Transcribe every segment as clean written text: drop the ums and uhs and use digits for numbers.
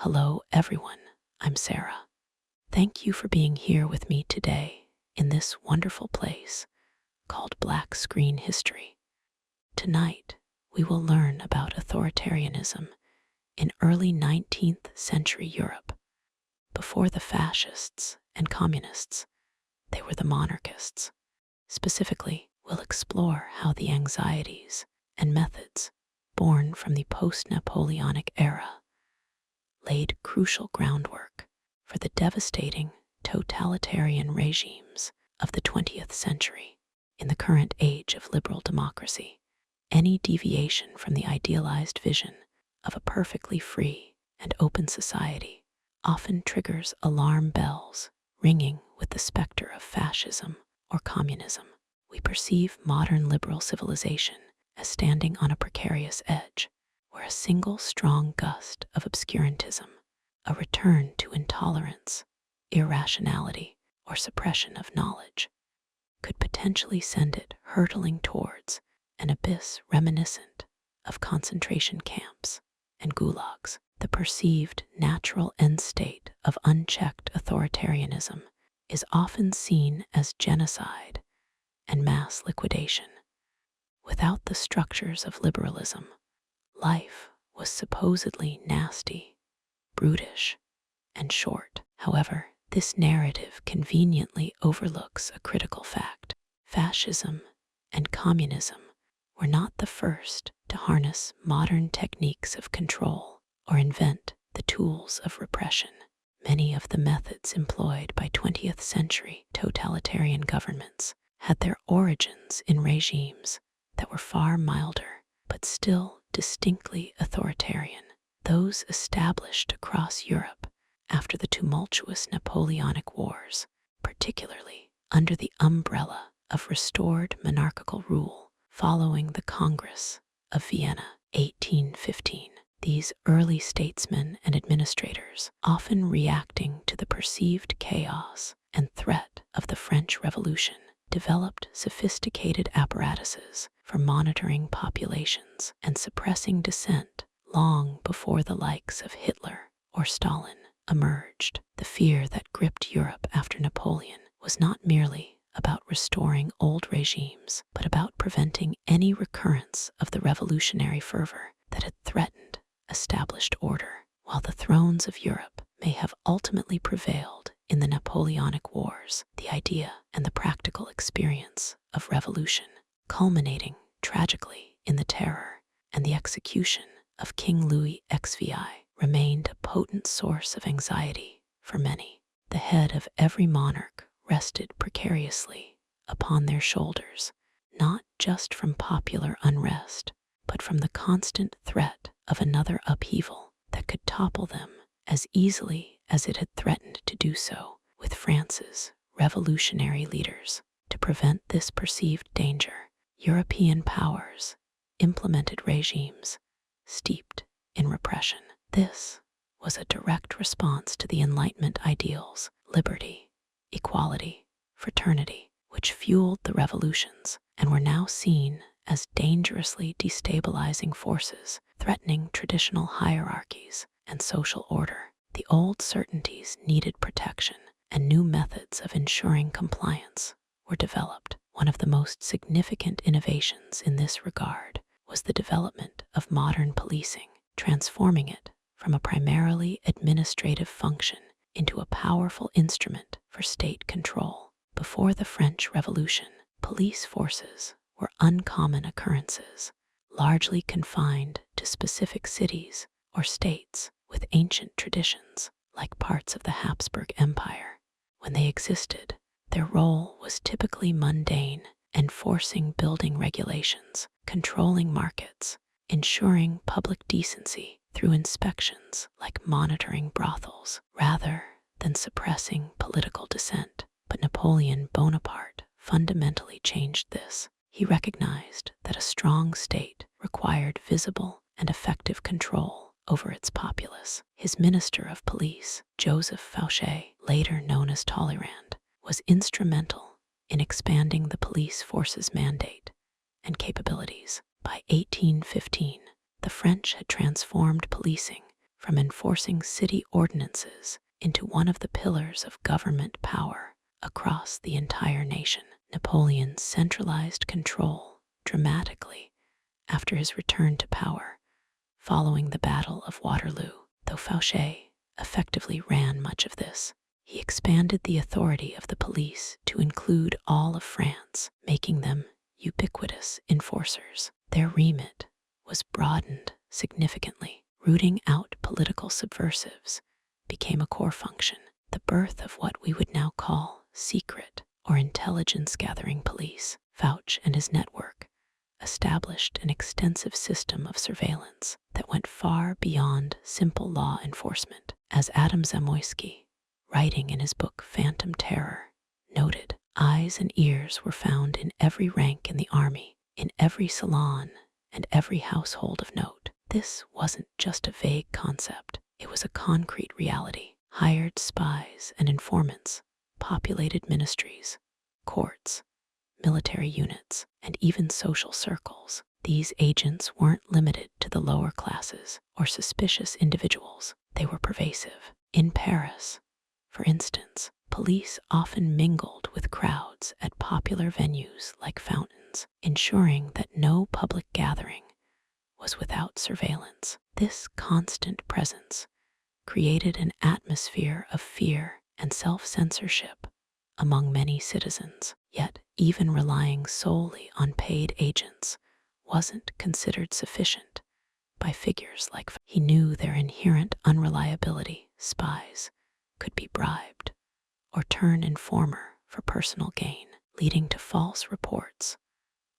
Hello, everyone. I'm Sarah. Thank you for being here with me today in this wonderful place called Black Screen History. Tonight, we will learn about authoritarianism in early 19th century Europe. Before the Fascists and Communists, they were the Monarchists. Specifically, we'll explore how the anxieties and methods born from the post-Napoleonic era laid crucial groundwork for the devastating totalitarian regimes of the 20th century. In the current age of liberal democracy, any deviation from the idealized vision of a perfectly free and open society often triggers alarm bells ringing with the specter of fascism or communism. We perceive modern liberal civilization as standing on a precarious edge, where a single strong gust of obscurantism, a return to intolerance, irrationality, or suppression of knowledge, could potentially send it hurtling towards an abyss reminiscent of concentration camps and gulags. The perceived natural end state of unchecked authoritarianism is often seen as genocide and mass liquidation. Without the structures of liberalism, life was supposedly nasty, brutish, and short. However, this narrative conveniently overlooks a critical fact. Fascism and communism were not the first to harness modern techniques of control or invent the tools of repression. Many of the methods employed by 20th century totalitarian governments had their origins in regimes that were far milder but still distinctly authoritarian. Those established across Europe after the tumultuous Napoleonic Wars, particularly under the umbrella of restored monarchical rule following the Congress of Vienna, 1815. These early statesmen and administrators, often reacting to the perceived chaos and threat of the French Revolution, developed sophisticated apparatuses for monitoring populations and suppressing dissent long before the likes of Hitler or Stalin emerged. The fear that gripped Europe after Napoleon was not merely about restoring old regimes, but about preventing any recurrence of the revolutionary fervor that had threatened established order. While the thrones of Europe may have ultimately prevailed in the Napoleonic Wars, the idea and the practical experience of revolution, culminating tragically in the terror and the execution of King Louis XVI, remained a potent source of anxiety for many. The head of every monarch rested precariously upon their shoulders, not just from popular unrest, but from the constant threat of another upheaval that could topple them as easily as it had threatened to do so with France's revolutionary leaders. To prevent this perceived danger, European powers implemented regimes steeped in repression. This was a direct response to the Enlightenment ideals, liberty, equality, fraternity, which fueled the revolutions and were now seen as dangerously destabilizing forces, threatening traditional hierarchies and social order. The old certainties needed protection, and new methods of ensuring compliance were developed. One of the most significant innovations in this regard was the development of modern policing, transforming it from a primarily administrative function into a powerful instrument for state control. Before the French Revolution, police forces were uncommon occurrences, largely confined to specific cities or states with ancient traditions, like parts of the Habsburg Empire. When they existed, their role was typically mundane, enforcing building regulations, controlling markets, ensuring public decency through inspections like monitoring brothels, rather than suppressing political dissent. But Napoleon Bonaparte fundamentally changed this. He recognized that a strong state required visible and effective control over its populace. His Minister of Police, Joseph Fouché, later known as Talleyrand, was instrumental in expanding the police force's mandate and capabilities. By 1815, the French had transformed policing from enforcing city ordinances into one of the pillars of government power across the entire nation. Napoleon centralized control dramatically after his return to power following the Battle of Waterloo. Though Fouché effectively ran much of this, he expanded the authority of the police to include all of France, making them ubiquitous enforcers. Their remit was broadened significantly. Rooting out political subversives became a core function. The birth of what we would now call secret or intelligence-gathering police. Fouché and his network established an extensive system of surveillance that went far beyond simple law enforcement. As Adam Zamoyski, writing in his book Phantom Terror, noted, eyes and ears were found in every rank in the army, in every salon, and every household of note. This wasn't just a vague concept, it was a concrete reality. Hired spies and informants populated ministries, courts, military units, and even social circles. These agents weren't limited to the lower classes or suspicious individuals. They were pervasive. In Paris, for instance, police often mingled with crowds at popular venues like fountains, ensuring that no public gathering was without surveillance. This constant presence created an atmosphere of fear and self-censorship among many citizens. Yet, even relying solely on paid agents wasn't considered sufficient by figures like he knew their inherent unreliability. Spies could be bribed or turn informer for personal gain, leading to false reports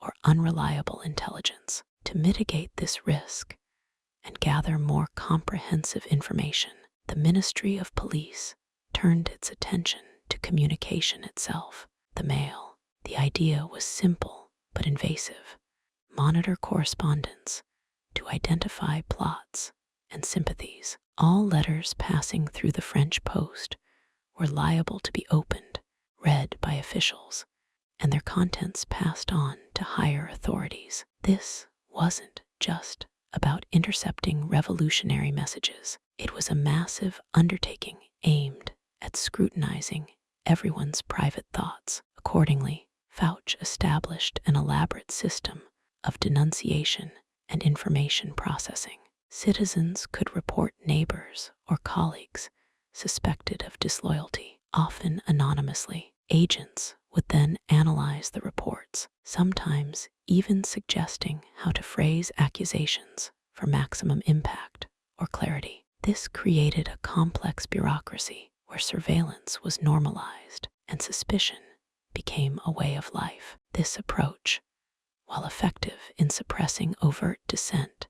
or unreliable intelligence. To mitigate this risk and gather more comprehensive information, the Ministry of Police turned its attention to communication itself. The mail. The idea was simple but invasive. Monitor correspondence to identify plots and sympathies. All letters passing through the French post were liable to be opened, read by officials, and their contents passed on to higher authorities. This wasn't just about intercepting revolutionary messages. It was a massive undertaking aimed at scrutinizing everyone's private thoughts. Accordingly, Fouché established an elaborate system of denunciation and information processing. Citizens could report neighbors or colleagues suspected of disloyalty, often anonymously. Agents would then analyze the reports, sometimes even suggesting how to phrase accusations for maximum impact or clarity. This created a complex bureaucracy where surveillance was normalized and suspicion became a way of life. This approach, while effective in suppressing overt dissent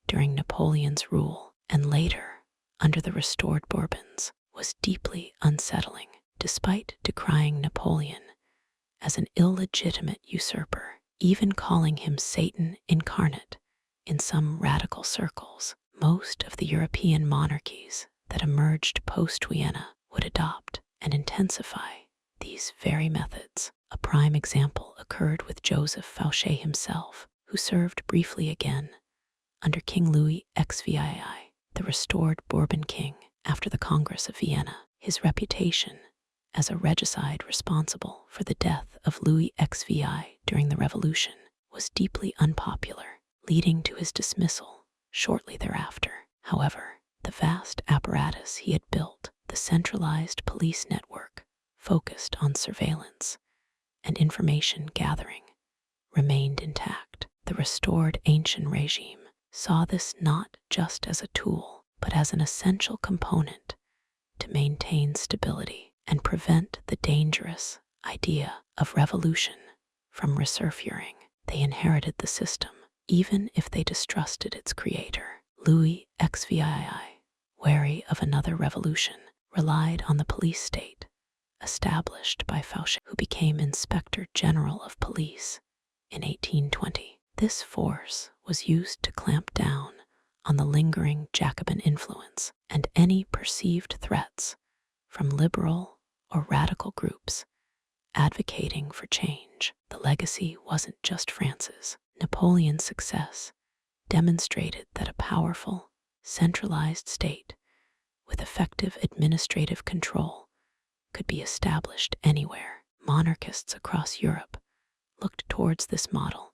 during Napoleon's rule and later under the restored Bourbons, was deeply unsettling. Despite decrying Napoleon as an illegitimate usurper, even calling him Satan incarnate in some radical circles, most of the European monarchies that emerged post-Vienna would adopt and intensify these very methods. A prime example occurred with Joseph Fouché himself, who served briefly again under King Louis XVI, the restored Bourbon king. After the Congress of Vienna, his reputation as a regicide responsible for the death of Louis XVI during the Revolution was deeply unpopular, leading to his dismissal shortly thereafter. However, the vast apparatus he had built, the centralized police network focused on surveillance and information gathering, remained intact. The restored ancient regime saw this not just as a tool, but as an essential component to maintain stability and prevent the dangerous idea of revolution from resurfacing. They inherited the system, even if they distrusted its creator. Louis XVI, wary of another revolution, relied on the police state established by Fouché, who became Inspector General of Police in 1820. This force was used to clamp down on the lingering Jacobin influence and any perceived threats from liberal or radical groups advocating for change. The legacy wasn't just France's. Napoleon's success demonstrated that a powerful centralized state with effective administrative control could be established anywhere. Monarchists across Europe looked towards this model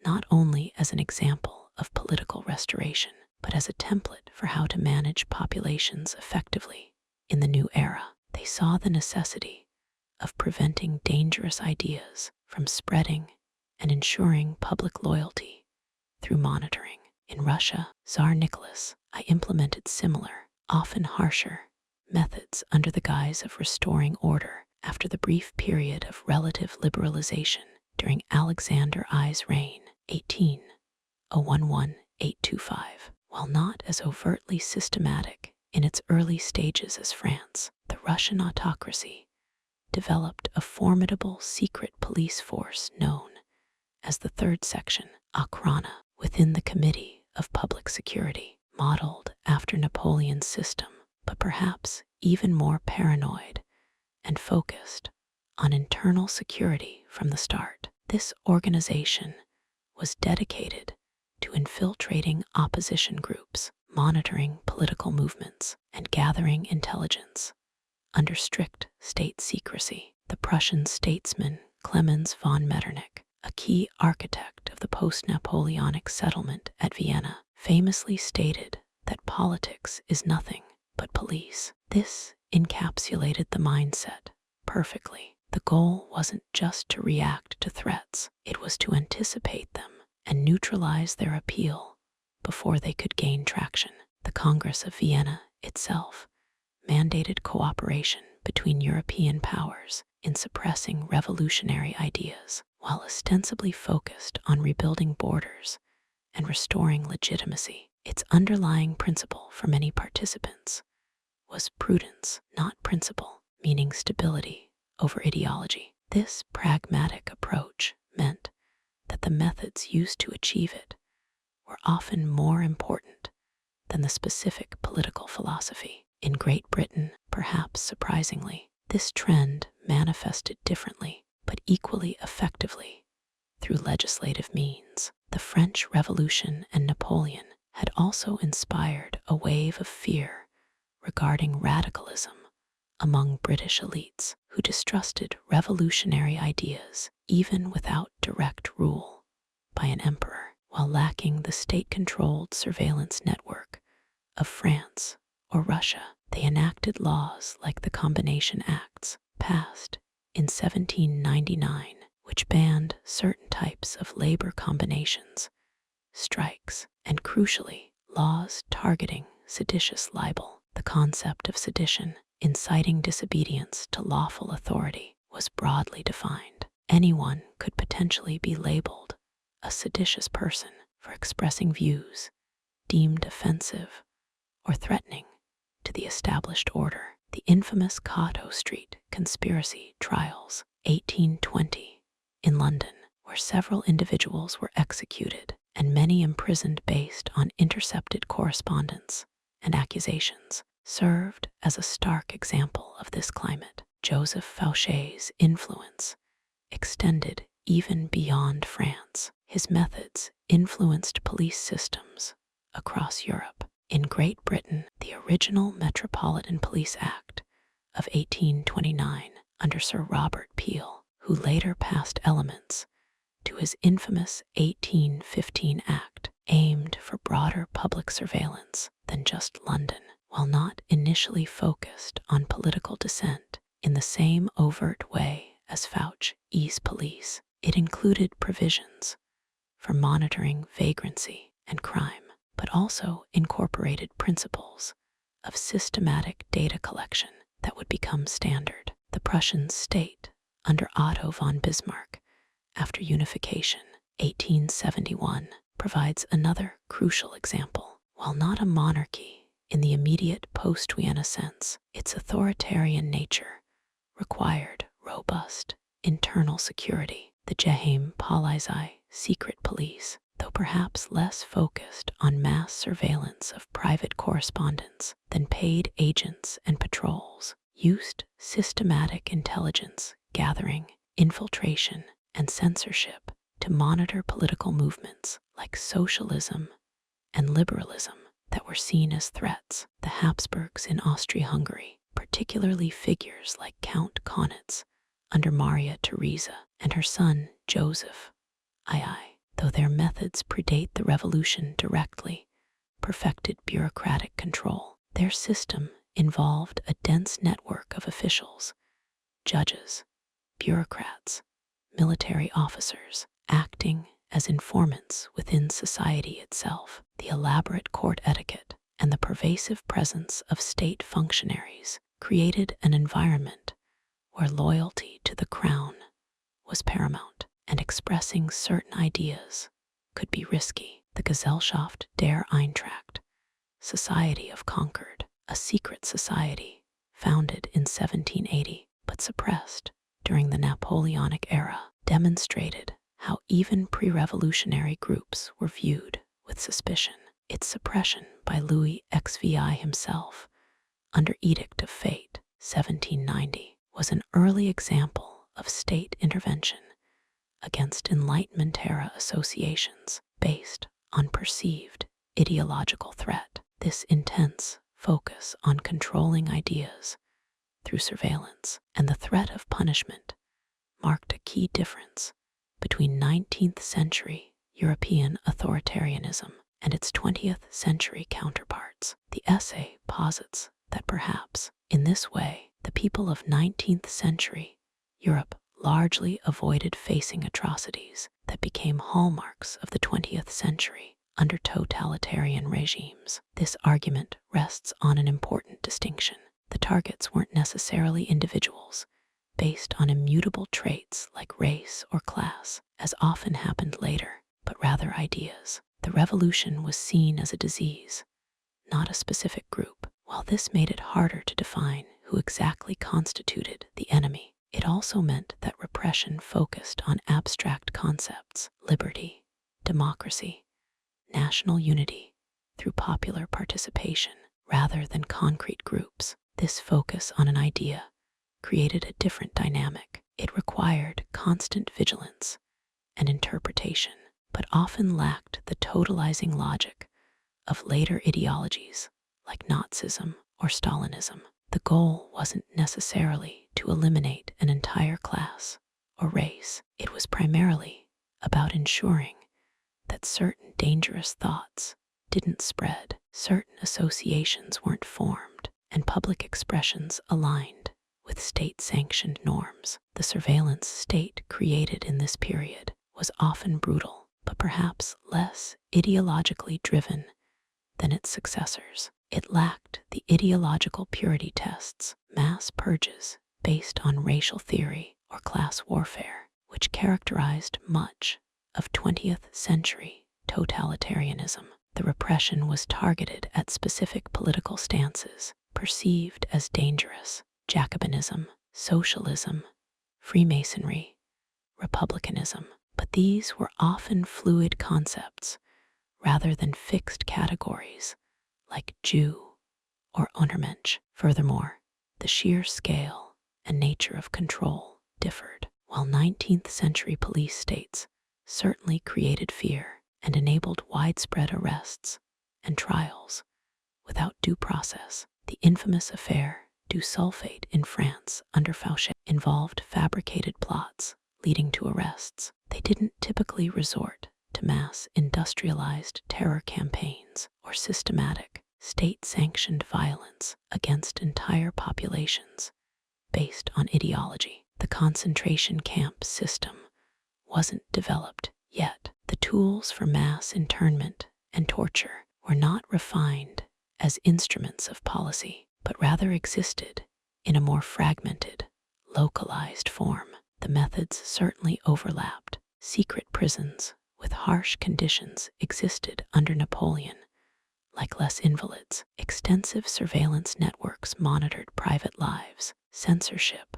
not only as an example of political restoration, but as a template for how to manage populations effectively in the new era. They saw the necessity of preventing dangerous ideas from spreading and ensuring public loyalty through monitoring. In Russia, Tsar Nicholas I implemented similar, often harsher, methods under the guise of restoring order after the brief period of relative liberalization during Alexander I's reign, 1811–825. While not as overtly systematic in its early stages as France, the Russian autocracy developed a formidable secret police force known as the Third Section, Okhrana, within the Committee of Public Security, modeled after Napoleon's system, but perhaps even more paranoid and focused on internal security from the start. This organization was dedicated to infiltrating opposition groups, monitoring political movements, and gathering intelligence under strict state secrecy. The Prussian statesman Clemens von Metternich, a key architect of the post-Napoleonic settlement at Vienna, famously stated that politics is nothing but police. This encapsulated the mindset perfectly. The goal wasn't just to react to threats, it was to anticipate them and neutralize their appeal before they could gain traction. The Congress of Vienna itself mandated cooperation between European powers in suppressing revolutionary ideas, while ostensibly focused on rebuilding borders and restoring legitimacy. Its underlying principle for many participants was prudence, not principle, meaning stability over ideology. This pragmatic approach meant that the methods used to achieve it were often more important than the specific political philosophy. In Great Britain, perhaps surprisingly, this trend manifested differently, but equally effectively through legislative means. The French Revolution and Napoleon had also inspired a wave of fear regarding radicalism among British elites who distrusted revolutionary ideas even without direct rule by an emperor. While lacking the state-controlled surveillance network of France or Russia, they enacted laws like the Combination Acts, passed in 1799, which banned certain types of labor combinations, strikes, and crucially, laws targeting seditious libel. The concept of sedition, inciting disobedience to lawful authority, was broadly defined. Anyone could potentially be labeled a seditious person for expressing views deemed offensive or threatening to the established order. The infamous Cato Street conspiracy trials, 1820, in London, where several individuals were executed and many imprisoned based on intercepted correspondence and accusations, served as a stark example of this climate. Joseph Fouché's influence extended even beyond France. His methods influenced police systems across Europe. In Great Britain, the original Metropolitan Police Act of 1829, under Sir Robert Peel, who later passed elements to his infamous 1815 Act, aimed for broader public surveillance than just London. While not initially focused on political dissent in the same overt way as Fouché's police, it included provisions for monitoring vagrancy and crime, but also incorporated principles of systematic data collection that would become standard. The Prussian state, under Otto von Bismarck, after unification, 1871, provides another crucial example. While not a monarchy in the immediate post-Vienna sense, its authoritarian nature required robust internal security. The Geheime Polizei, secret police, though perhaps less focused on mass surveillance of private correspondence than paid agents and patrols, used systematic intelligence gathering, infiltration, and censorship to monitor political movements like socialism and liberalism that were seen as threats. The Habsburgs in Austria-Hungary, particularly figures like Count Kaunitz under Maria Theresa and her son Joseph II, though their methods predate the revolution directly, perfected bureaucratic control. Their system involved a dense network of officials, judges, bureaucrats, military officers, acting as informants within society itself. The elaborate court etiquette and the pervasive presence of state functionaries created an environment where loyalty to the crown was paramount, and expressing certain ideas could be risky. The Gesellschaft der Eintracht, Society of Concord, a secret society founded in 1780 but suppressed during the Napoleonic era, demonstrated how even pre-revolutionary groups were viewed with suspicion. Its suppression by Louis XVI himself under Edict of Fate 1790 was an early example of state intervention against Enlightenment-era associations based on perceived ideological threat. This intense focus on controlling ideas through surveillance and the threat of punishment marked a key difference between 19th century European authoritarianism and its 20th century counterparts. The essay posits that perhaps, in this way, the people of 19th century Europe largely avoided facing atrocities that became hallmarks of the 20th century under totalitarian regimes. This argument rests on an important distinction. The targets weren't necessarily individuals, based on immutable traits like race or class, as often happened later, but rather ideas. The revolution was seen as a disease, not a specific group. While this made it harder to define who exactly constituted the enemy, it also meant that repression focused on abstract concepts: liberty, democracy, national unity, through popular participation rather than concrete groups. This focus on an idea created a different dynamic. It required constant vigilance and interpretation, but often lacked the totalizing logic of later ideologies like Nazism or Stalinism. The goal wasn't necessarily to eliminate an entire class or race. It was primarily about ensuring that certain dangerous thoughts didn't spread, certain associations weren't formed, and public expressions aligned with state-sanctioned norms. The surveillance state created in this period was often brutal, but perhaps less ideologically driven than its successors. It lacked the ideological purity tests, mass purges based on racial theory or class warfare, which characterized much of 20th century totalitarianism. The repression was targeted at specific political stances perceived as dangerous: Jacobinism, socialism, Freemasonry, republicanism. But these were often fluid concepts rather than fixed categories like Jew or Untermensch. Furthermore, the sheer scale and nature of control differed. While 19th century police states certainly created fear and enabled widespread arrests and trials without due process, the infamous affair du sulfate in France under Fauchet involved fabricated plots leading to arrests. They didn't typically resort to mass industrialized terror campaigns or systematic state-sanctioned violence against entire populations based on ideology. The concentration camp system wasn't developed yet. The tools for mass internment and torture were not refined as instruments of policy, but rather existed in a more fragmented, localized form. The methods certainly overlapped. Secret prisons with harsh conditions existed under Napoleon, like Les Invalides. Extensive surveillance networks monitored private lives. Censorship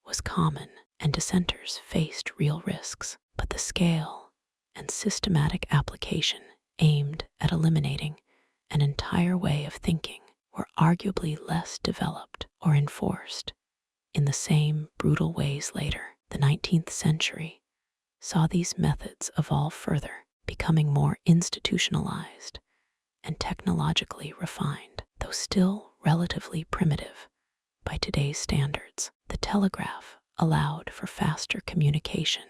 was common, and dissenters faced real risks. But the scale and systematic application aimed at eliminating an entire way of thinking were arguably less developed or enforced in the same brutal ways later. The 19th century saw these methods evolve further, becoming more institutionalized and technologically refined, though still relatively primitive by today's standards. The telegraph allowed for faster communication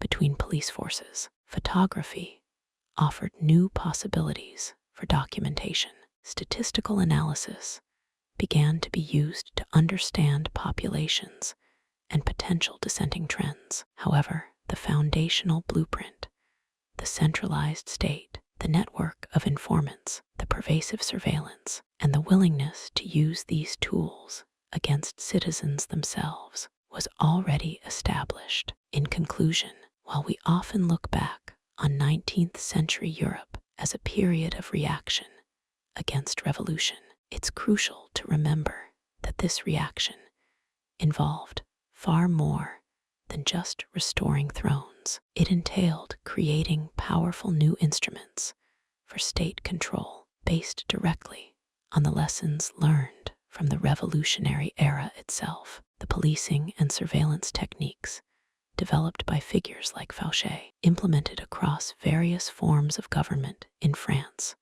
between police forces. Photography offered new possibilities for documentation. Statistical analysis began to be used to understand populations and potential dissenting trends. However, the foundational blueprint, the centralized state, the network of informants, the pervasive surveillance, and the willingness to use these tools against citizens themselves was already established. In conclusion, while we often look back on 19th century Europe as a period of reaction against revolution, it's crucial to remember that this reaction involved far more than just restoring thrones. It entailed creating powerful new instruments for state control based directly on the lessons learned from the revolutionary era itself. The policing and surveillance techniques developed by figures like Fauché, implemented across various forms of government in France,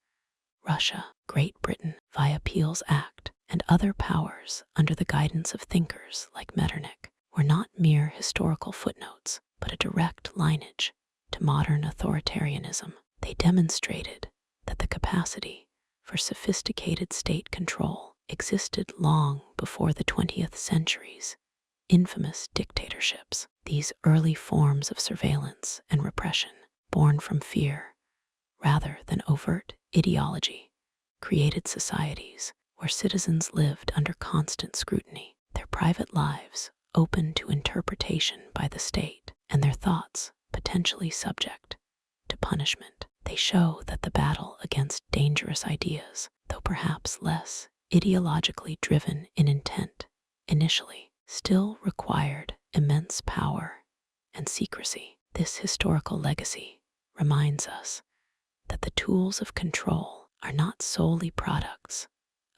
Russia, Great Britain via Peel's Act, and other powers under the guidance of thinkers like Metternich, were not mere historical footnotes, but a direct lineage to modern authoritarianism. They demonstrated that the capacity for sophisticated state control existed long before the 20th century's infamous dictatorships. These early forms of surveillance and repression, born from fear rather than overt ideology, created societies where citizens lived under constant scrutiny, their private lives open to interpretation by the state, and their thoughts potentially subject to punishment. They show that the battle against dangerous ideas, though perhaps less ideologically driven in intent initially, still required immense power and secrecy. This historical legacy reminds us that the tools of control are not solely products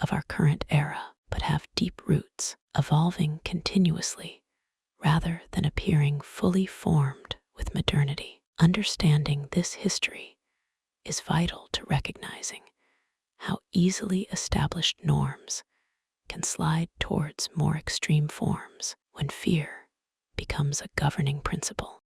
of our current era, but have deep roots, evolving continuously rather than appearing fully formed with modernity. Understanding this history is vital to recognizing how easily established norms can slide towards more extreme forms when fear becomes a governing principle.